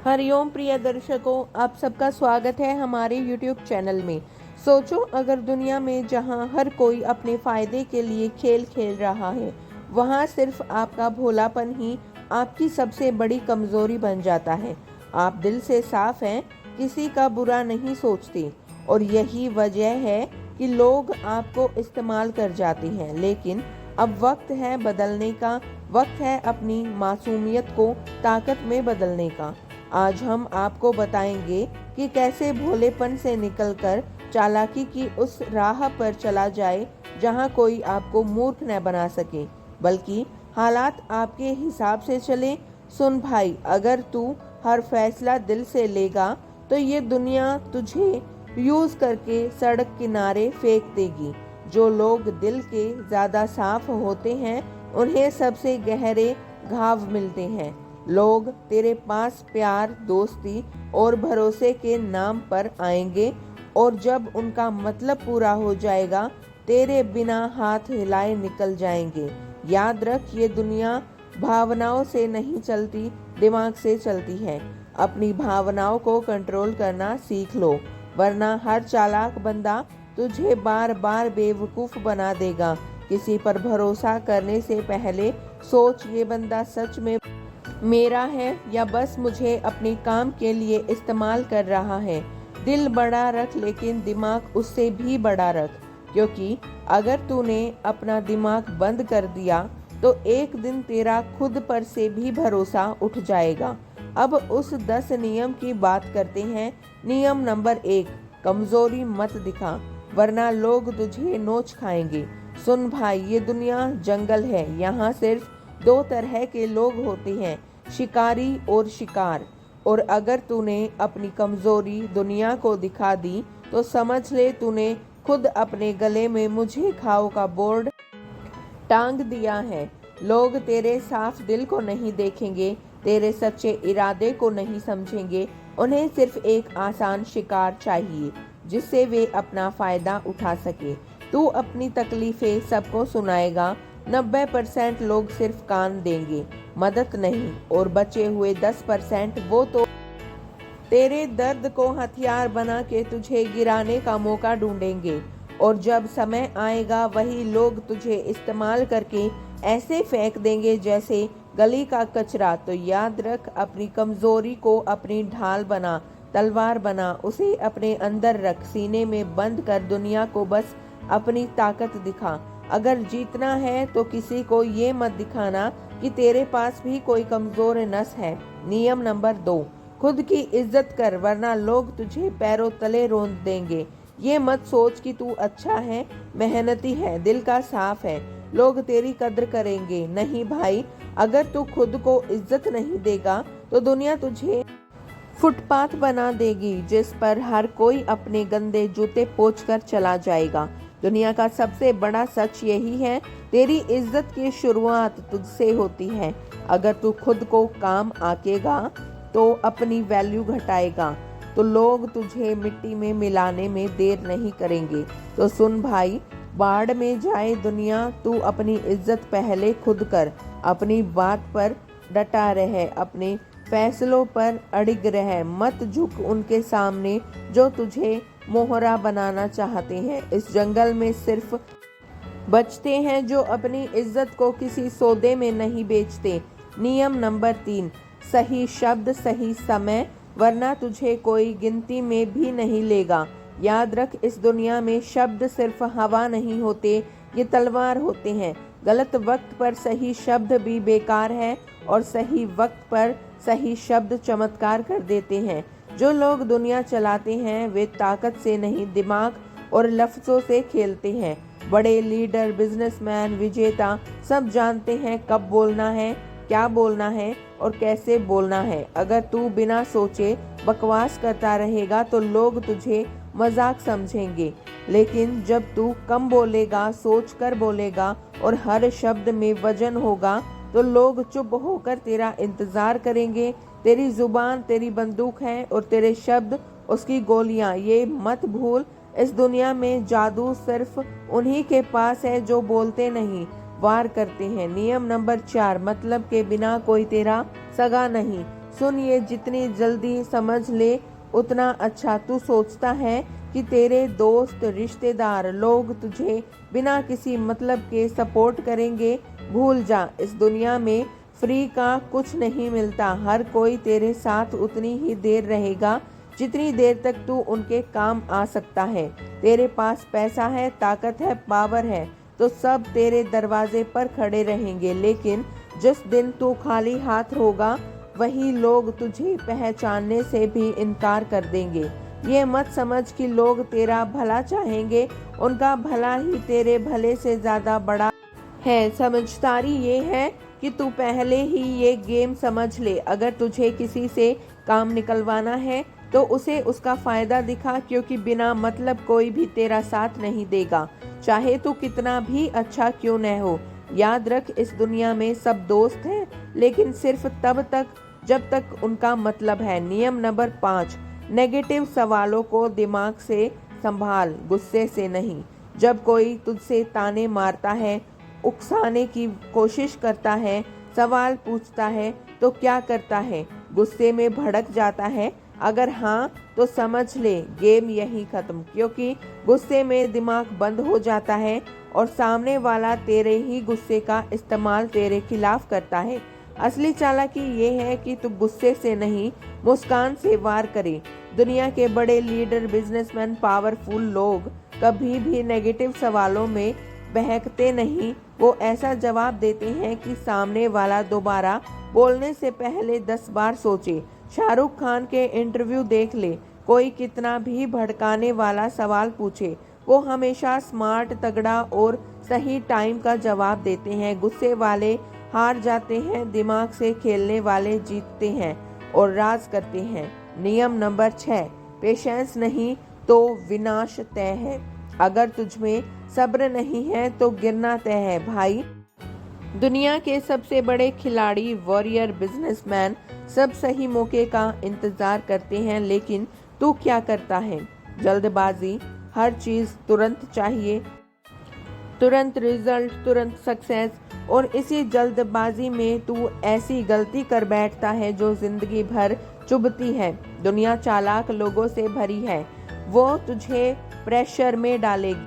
हरिओम प्रिय दर्शकों, आप सबका स्वागत है हमारे YouTube चैनल में। सोचो, अगर दुनिया में जहां हर कोई अपने फायदे के लिए खेल खेल रहा है, वहां सिर्फ आपका भोलापन ही आपकी सबसे बड़ी कमजोरी बन जाता है। आप दिल से साफ हैं, किसी का बुरा नहीं सोचते और यही वजह है कि लोग आपको इस्तेमाल कर जाते हैं। लेकिन अब वक्त है बदलने का, वक्त है अपनी मासूमियत को ताकत में बदलने का। आज हम आपको बताएंगे कि कैसे भोलेपन से निकलकर चालाकी की उस राह पर चला जाए जहां कोई आपको मूर्ख न बना सके, बल्कि हालात आपके हिसाब से चले। सुन भाई, अगर तू हर फैसला दिल से लेगा तो ये दुनिया तुझे यूज करके सड़क किनारे फेंक देगी। जो लोग दिल के ज्यादा साफ होते हैं उन्हें सबसे गहरे घाव मिलते हैं। लोग तेरे पास प्यार, दोस्ती और भरोसे के नाम पर आएंगे और जब उनका मतलब पूरा हो जाएगा तेरे बिना हाथ हिलाए निकल जाएंगे। याद रख, ये दुनिया भावनाओं से नहीं चलती, दिमाग से चलती है। अपनी भावनाओं को कंट्रोल करना सीख लो, वरना हर चालाक बंदा तुझे बार बार बेवकूफ़ बना देगा। किसी पर भरोसा करने से पहले सोच, ये बंदा सच में मेरा है या बस मुझे अपने काम के लिए इस्तेमाल कर रहा है। दिल बड़ा रख, लेकिन दिमाग उससे भी बड़ा रख, क्योंकि अगर तूने अपना दिमाग बंद कर दिया तो एक दिन तेरा खुद पर से भी भरोसा उठ जाएगा। अब उस 10 नियम की बात करते हैं। नियम नंबर 1, कमजोरी मत दिखा, वरना लोग तुझे नोच खाएंगे। सुन भाई, ये दुनिया जंगल है, यहाँ सिर्फ 2 तरह के लोग होते हैं, शिकारी और शिकार। और अगर तूने अपनी कमजोरी दुनिया को दिखा दी तो समझ ले तूने खुद अपने गले में मुझे खाओ का बोर्ड टांग दिया है। लोग तेरे साफ दिल को नहीं देखेंगे, तेरे सच्चे इरादे को नहीं समझेंगे। उन्हें सिर्फ एक आसान शिकार चाहिए जिससे वे अपना फायदा उठा सके। तू अपनी तकलीफें सबको सुनाएगा, 90% लोग सिर्फ कान देंगे, मदद नहीं, और बचे हुए 10% वो तो तेरे दर्द को हथियार बना के तुझे गिराने का मौका ढूंढेंगे। और जब समय आएगा वही लोग तुझे इस्तेमाल करके ऐसे फेंक देंगे जैसे गली का कचरा। तो याद रख, अपनी कमजोरी को अपनी ढाल बना, तलवार बना, उसे अपने अंदर रख, सीने में बंद कर दुनिया को बस अपनी ताकत दिखा। अगर जीतना है तो किसी को ये मत दिखाना कि तेरे पास भी कोई कमजोर नस है। नियम नंबर 2, खुद की इज्जत कर, वरना लोग तुझे पैरों तले रौंद देंगे। ये मत सोच कि तू अच्छा है, मेहनती है, दिल का साफ है, लोग तेरी कद्र करेंगे। नहीं भाई, अगर तू खुद को इज्जत नहीं देगा तो दुनिया तुझे फुटपाथ बना देगी जिस पर हर कोई अपने गंदे जूते पोंछकर चला जाएगा। दुनिया का सबसे बड़ा सच यही है, तेरी इज्जत की शुरुआत तुझसे होती है। अगर तू खुद को काम आकेगा तो अपनी वैल्यू घटाएगा तो लोग तुझे मिट्टी में मिलाने में देर नहीं करेंगे। तो सुन भाई, बाढ़ में जाए दुनिया, तू अपनी इज्जत पहले खुद कर। अपनी बात पर डटा रहे, अपने फैसलों पर अड़िग रहे, मत झुक उनके सामने जो तुझे मोहरा बनाना चाहते हैं। इस जंगल में सिर्फ बचते हैं जो अपनी इज्जत को किसी सौदे में नहीं बेचते। नियम नंबर 3, सही शब्द सही समय, वरना तुझे कोई गिनती में भी नहीं लेगा। याद रख, इस दुनिया में शब्द सिर्फ हवा नहीं होते, ये तलवार होते हैं। गलत वक्त पर सही शब्द भी बेकार है और सही वक्त पर सही शब्द चमत्कार कर देते हैं। जो लोग दुनिया चलाते हैं वे ताकत से नहीं, दिमाग और लफ्जों से खेलते हैं। बड़े लीडर, बिजनेसमैन, विजेता सब जानते हैं कब बोलना है, क्या बोलना है और कैसे बोलना है। अगर तू बिना सोचे बकवास करता रहेगा तो लोग तुझे मजाक समझेंगे, लेकिन जब तू कम बोलेगा, सोच कर बोलेगा और हर शब्द में वजन होगा तो लोग चुप होकर तेरा इंतजार करेंगे। तेरी जुबान तेरी बंदूक है और तेरे शब्द उसकी गोलियां। ये मत भूल, इस दुनिया में जादू सिर्फ उन्हीं के पास है जो बोलते नहीं, वार करते हैं। नियम नंबर 4, मतलब के बिना कोई तेरा सगा नहीं। सुन, ये जितनी जल्दी समझ ले उतना अच्छा। तू सोचता है कि तेरे दोस्त, रिश्तेदार, लोग तुझे बिना किसी मतलब के सपोर्ट करेंगे। भूल जा, इस दुनिया में फ्री का कुछ नहीं मिलता। हर कोई तेरे साथ उतनी ही देर रहेगा जितनी देर तक तू उनके काम आ सकता है। तेरे पास पैसा है, ताकत है, पावर है, तो सब तेरे दरवाजे पर खड़े रहेंगे। लेकिन जिस दिन तू खाली हाथ होगा, वही लोग तुझे पहचानने से भी इनकार कर देंगे। ये मत समझ कि लोग तेरा भला चाहेंगे, उनका भला ही तेरे भले से ज्यादा बड़ा है। समझदारी ये है कि तू पहले ही ये गेम समझ ले। अगर तुझे किसी से काम निकलवाना है तो उसे उसका फायदा दिखा, क्योंकि बिना मतलब कोई भी तेरा साथ नहीं देगा, चाहे तू कितना भी अच्छा क्यों न हो। याद रख, इस दुनिया में सब दोस्त हैं, लेकिन सिर्फ तब तक जब तक उनका मतलब है। नियम नंबर 5, नेगेटिव सवालों को दिमाग से संभाल, गुस्से से नहीं। जब कोई तुझसे ताने मारता है, उकसाने की कोशिश करता है, सवाल पूछता है, तो क्या करता है? गुस्से में भड़क जाता है? अगर हाँ, तो समझ ले गेम यही खत्म, क्योंकि गुस्से में दिमाग बंद हो जाता है और सामने वाला तेरे ही गुस्से का इस्तेमाल तेरे खिलाफ करता है। असली चालाकी ये है कि तू गुस्से से नहीं, मुस्कान से वार करे। दुनिया के बड़े लीडर, बिजनेसमैन, पावरफुल लोग कभी भी नेगेटिव सवालों में बहकते नहीं। वो ऐसा जवाब देते हैं कि सामने वाला दोबारा बोलने से पहले 10 बार सोचे। शाहरुख खान के इंटरव्यू देख ले, कोई कितना भी भड़काने वाला सवाल पूछे, वो हमेशा स्मार्ट, तगड़ा और सही टाइम का जवाब देते हैं। गुस्से वाले हार जाते हैं, दिमाग से खेलने वाले जीतते हैं और राज करते हैं। नियम नंबर 6, पेशेंस नहीं तो विनाश तय है। अगर तुझमें सब्र नहीं है तो गिरना तय है भाई। दुनिया के सबसे बड़े खिलाड़ी, वॉरियर, बिजनेसमैन सब सही मौके का इंतजार करते हैं, लेकिन तू क्या करता है? जल्दबाजी, हर चीज तुरंत चाहिए, तुरंत रिजल्ट, तुरंत सक्सेस, और इसी जल्दबाजी में तू ऐसी गलती कर बैठता है जो जिंदगी भर चुभती है। दुनिया चालाक लोगों से भरी है, वो तुझे प्रेशर में डालेगी,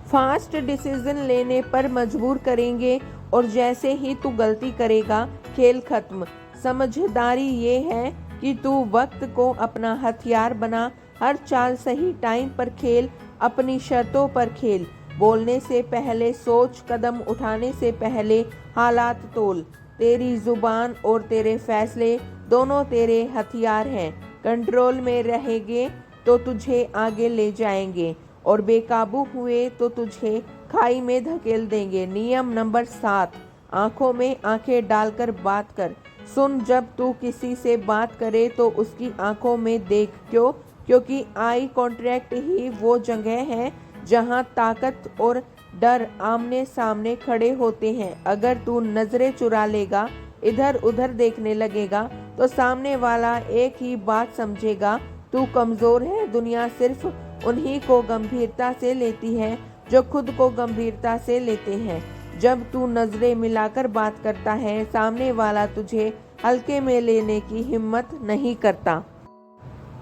फास्ट डिसीजन लेने पर मजबूर करेंगे, और जैसे ही तू गलती करेगा, खेल खत्म। समझदारी ये है कि तू वक्त को अपना हथियार बना, हर चाल सही टाइम पर खेल, अपनी शर्तों पर खेल। बोलने से पहले सोच, कदम उठाने से पहले हालात तोल। तेरी जुबान और तेरे फैसले दोनों तेरे हथियार हैं। कंट्रोल में रहेंगे तो तुझे आगे ले जाएंगे, और बेकाबू हुए तो तुझे खाई में धकेल देंगे। नियम नंबर 7, आंखों में आंखें डालकर बात कर। सुन, जब तू किसी से बात करे तो उसकी आंखों में देख। क्यों? क्योंकि आई कॉन्ट्रैक्ट ही वो जगह है जहां ताकत और डर आमने सामने खड़े होते हैं। अगर तू नजरें चुरा लेगा, इधर उधर देखने लगेगा, तो सामने वाला एक ही बात समझेगा, तू कमजोर है। दुनिया सिर्फ उन्हीं को गंभीरता से लेती है जो खुद को गंभीरता से लेते हैं। जब तू नजरें मिलाकर बात करता है, सामने वाला तुझे हल्के में लेने की हिम्मत नहीं करता।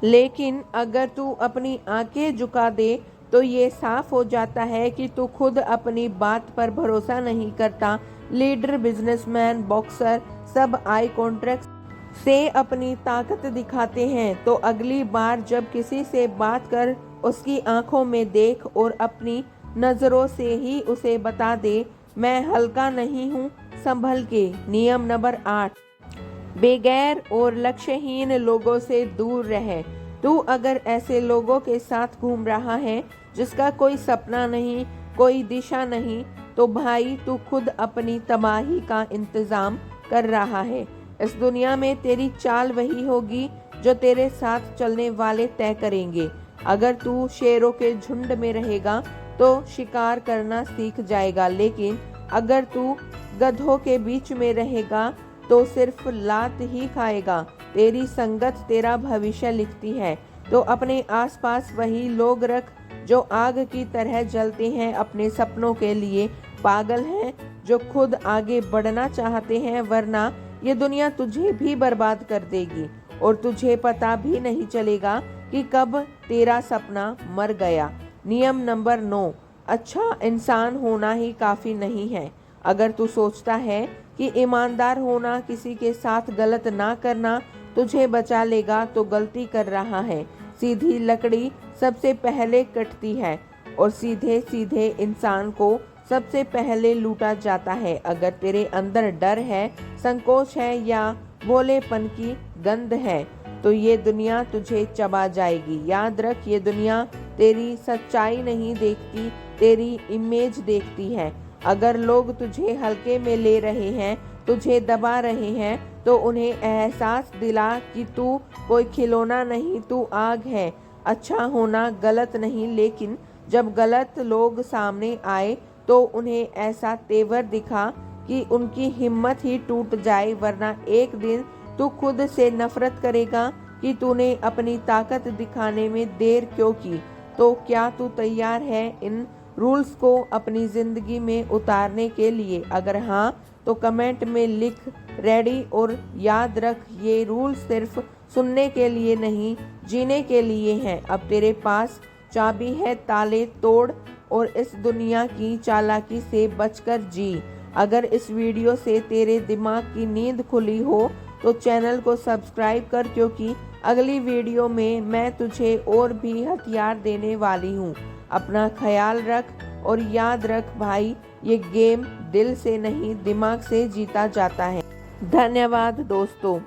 लेकिन अगर तू अपनी आंखें झुका दे तो ये साफ हो जाता है कि तू खुद अपनी बात पर भरोसा नहीं करता। लीडर, बिजनेसमैन, बॉक्सर सब आई कॉन्ट्रैक्ट से अपनी ताकत दिखाते हैं। तो अगली बार जब किसी से बात कर, उसकी आंखों में देख और अपनी नजरों से ही उसे बता दे, मैं हल्का नहीं हूँ, संभल के। नियम नंबर 8, बेगैर और लक्ष्यहीन लोगों से दूर रहे। तू अगर ऐसे लोगों के साथ घूम रहा है जिसका कोई सपना नहीं, कोई दिशा नहीं, तो भाई तू खुद अपनी तबाही का इंतजाम कर रहा है। इस दुनिया में तेरी चाल वही होगी जो तेरे साथ चलने वाले तय करेंगे। अगर तू शेरों के झुंड में रहेगा तो शिकार करना सीख जाएगा, लेकिन अगर तू गधों के बीच में रहेगा तो सिर्फ लात ही खाएगा। तेरी संगत तेरा भविष्य लिखती है, तो अपने आसपास वही लोग रख जो आग की तरह जलते हैं, अपने सपनों के लिए पागल हैं, जो खुद आगे बढ़ना चाहते हैं, वरना ये दुनिया तुझे भी बर्बाद कर देगी और तुझे पता भी नहीं चलेगा कि कब तेरा सपना मर गया। नियम नंबर 9, अच्छा इंसान होना ही काफ़ी नहीं है। अगर तू सोचता है कि ईमानदार होना, किसी के साथ गलत ना करना तुझे बचा लेगा तो गलती कर रहा है। सीधी लकड़ी सबसे पहले कटती है और सीधे सीधे इंसान को सबसे पहले लूटा जाता है। अगर तेरे अंदर डर है, संकोच है या भोलेपन की गंध है तो ये दुनिया तुझे चबा जाएगी। याद रख, ये दुनिया तेरी सच्चाई नहीं देखती, तेरी इमेज देखती है। अगर लोग तुझे हल्के में ले रहे हैं, तुझे दबा रहे हैं, तो उन्हें एहसास दिला कि तू कोई खिलौना नहीं, तू आग है। अच्छा होना गलत नहीं, लेकिन जब गलत लोग सामने आए तो उन्हें ऐसा तेवर दिखा कि उनकी हिम्मत ही टूट जाए, वरना एक दिन तू खुद से नफरत करेगा कि तूने अपनी ताकत दिखाने में देर क्यों की। तो क्या तू तैयार है इन रूल्स को अपनी ज़िंदगी में उतारने के लिए? अगर हाँ तो कमेंट में लिख रेडी। और याद रख, ये रूल्स सिर्फ सुनने के लिए नहीं, जीने के लिए हैं। अब तेरे पास चाबी है, ताले तोड़ और इस दुनिया की चालाकी से बचकर जी। अगर इस वीडियो से तेरे दिमाग की नींद खुली हो तो चैनल को सब्सक्राइब कर, क्योंकि अगली वीडियो में मैं तुझे और भी हथियार देने वाली हूँ। अपना ख्याल रख और याद रख भाई, ये गेम दिल से नहीं दिमाग से जीता जाता है। धन्यवाद दोस्तों।